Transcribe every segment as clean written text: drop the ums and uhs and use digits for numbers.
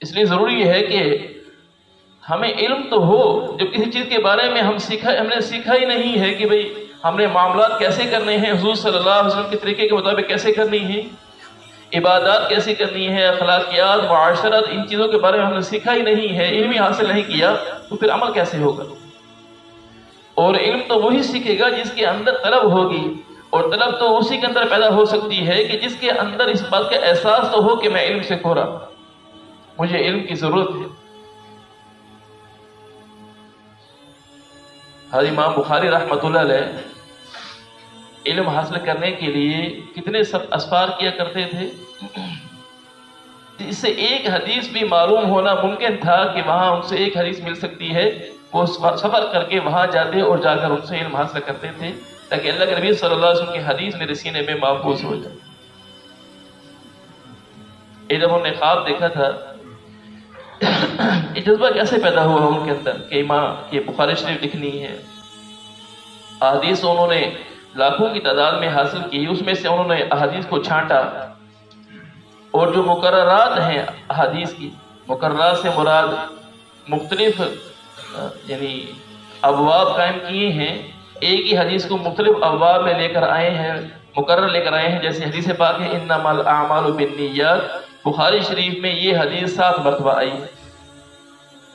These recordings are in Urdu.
اس لیے ضروری ہے کہ ہمیں علم تو ہو، جو کسی چیز کے بارے میں ہم نے سیکھا ہی نہیں ہے کہ بھئی ہم نے معاملات کیسے کرنے ہیں، حضور صلی اللہ علیہ وسلم کے طریقے کے مطابق کیسے کرنی ہے، عبادات کیسے کرنی ہے، اخلاقیات، معاشرت، ان چیزوں کے بارے میں ہم نے سیکھا ہی نہیں ہے، علم ہی حاصل نہیں کیا، تو پھر عمل کیسے ہوگا؟ اور علم تو وہی سیکھے گا جس کے اندر طلب ہوگی، اور طلب تو اسی کے اندر پیدا ہو سکتی ہے کہ جس کے اندر اس بات کا احساس تو ہو کہ میں علم سے کھورا، مجھے علم کی ضرورت ہے۔ حضرت امام بخاری رحمۃ اللہ علیہ علم حاصل کرنے کے لیے کتنے سب اسفار کیا کرتے تھے، اس سے ایک حدیث بھی معلوم ہونا ممکن تھا کہ وہاں ان سے ایک حدیث مل سکتی ہے، وہ سفر کر کے وہاں جاتے اور جا کر ان سے علم حاصل کرتے تھے تاکہ اللہ کے نبی صلی اللہ علیہ وسلم کی حدیث میرے سینے میں محفوظ ہو جائے۔ ایک جب ہم نے خواب دیکھا تھا، یہ جذبہ کیسے پیدا ہوا ان کے اندر کہ امام کہ بخاری شریف لکھنی ہے، احادیث انہوں نے لاکھوں کی تعداد میں حاصل کی، اس میں سے انہوں نے احادیث کو چھانٹا، اور جو مقررات ہیں احادیث کی، مقررات سے مراد مختلف یعنی ابواب قائم کیے ہیں، ایک ہی حدیث کو مختلف ابواب میں لے کر آئے ہیں، مقرر لے کر آئے ہیں، جیسے حدیث پاک ہے انما الاعمال بالنیات، بخاری شریف میں یہ حدیث 7 مرتبہ آئی ہے،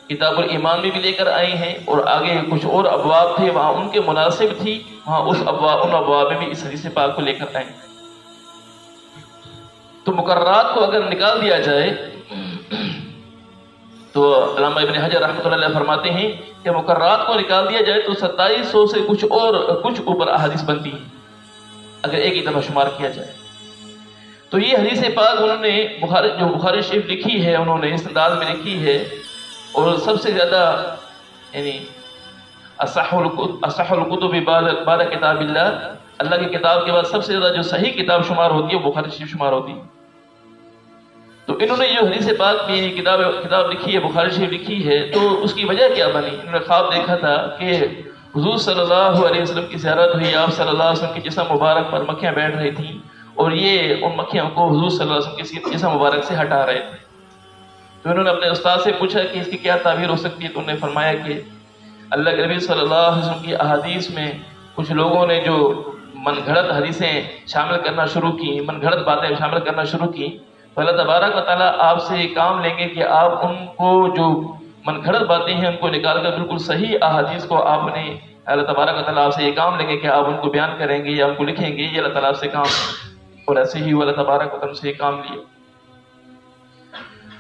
کتاب الایمان میں بھی لے کر آئے ہیں، اور آگے کچھ اور ابواب تھے وہاں ان کے مناسب تھی، وہاں ان ابواب میں بھی اس حدیث پاک کو لے کر آئے۔ تو مقررات کو اگر نکال دیا جائے تو علامہ ابن حجر رحمۃ اللہ علیہ فرماتے ہیں کہ مقررات کو نکال دیا جائے تو 2700 سے کچھ اوپر احادیث بنتی ہیں اگر ایک ہی دفعہ شمار کیا جائے۔ تو یہ حدیث پاک انہوں نے جو بخاری شریف لکھی ہے، انہوں نے اس انداز میں لکھی ہے، اور سب سے زیادہ یعنی اصح الکتب بعد کتاب اللہ کی کتاب کے بعد سب سے زیادہ جو صحیح کتاب شمار ہوتی ہے وہ بخاری شریف شمار ہوتی ہے۔ تو انہوں نے جو حدیث پاک کی کتاب لکھی ہے، بخاری شریف لکھی ہے، تو اس کی وجہ کیا بنی؟ انہوں نے خواب دیکھا تھا کہ حضور صلی اللہ علیہ وسلم کی زیارت ہوئی، آپ صلی اللہ علیہ وسلم کے جسم مبارک پر مکھیاں بیٹھ رہی تھیں، اور یہ ان مکھیوں کو حضور صلی اللہ علیہ وسلم کے جسم مبارک سے ہٹا رہے تھے۔ تو انہوں نے اپنے استاد سے پوچھا کہ اس کی کیا تعبیر ہو سکتی ہے، تو انہوں نے فرمایا کہ اللہ کے نبی صلی اللہ علیہ وسلم کی احادیث میں کچھ لوگوں نے جو من گھڑت حدیثیں شامل کرنا شروع کی، من گھڑت باتیں شامل کرنا شروع کی، تو اللہ تبارک و تعالیٰ آپ سے کام لیں گے کہ آپ ان کو جو من گھڑت باتیں ہیں ان کو نکال کر بالکل صحیح احادیث کو آپ نے، اللہ تبارک و تعالیٰ آپ سے یہ کام لیں گے کہ آپ ان کو بیان کریں گے یا ان کو لکھیں گے، یہ اللہ تعالیٰ آپ سے کام ہے، اور ایسے ہی وہ اللہ تبارک و تعالیٰ سے یہ کام لیے۔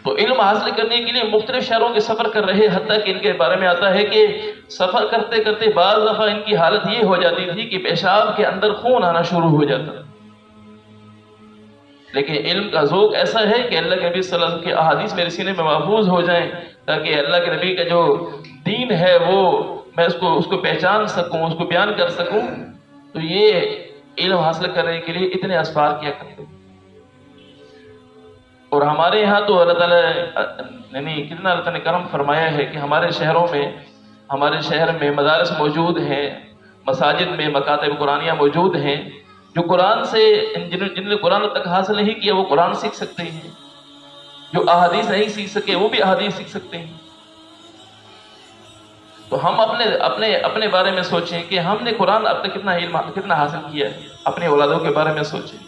تو علم حاصل کرنے کے لیے مختلف شہروں کے سفر کر رہے، حتیٰ کہ ان کے بارے میں آتا ہے کہ سفر کرتے کرتے بعض دفعہ ان کی حالت یہ ہو جاتی تھی کہ پیشاب کے اندر خون آنا شروع ہو جاتا، لیکن علم کا ذوق ایسا ہے کہ اللہ کے نبی صلی اللہ علیہ وسلم کی احادیث میرے سینے میں محفوظ ہو جائیں تاکہ اللہ کے نبی کا جو دین ہے وہ میں اس کو پہچان سکوں، اس کو بیان کر سکوں۔ تو یہ علم حاصل کرنے کے لیے اتنے اسفار کیا کرتے۔ اور ہمارے یہاں تو اللہ تعالیٰ یعنی کتنا اللہ تعالیٰ نے کرم فرمایا ہے کہ ہمارے شہر میں مدارس موجود ہیں، مساجد میں مکاتب قرآنیہ موجود ہیں، جو قرآن سے جن نے قرآن تک حاصل نہیں کیا وہ قرآن سیکھ سکتے ہیں، جو احادیث نہیں سیکھ سکے وہ بھی احادیث سیکھ سکتے ہیں۔ تو ہم اپنے بارے میں سوچیں کہ ہم نے قرآن اب تک کتنا حاصل کیا ہے، اپنے اولادوں کے بارے میں سوچیں۔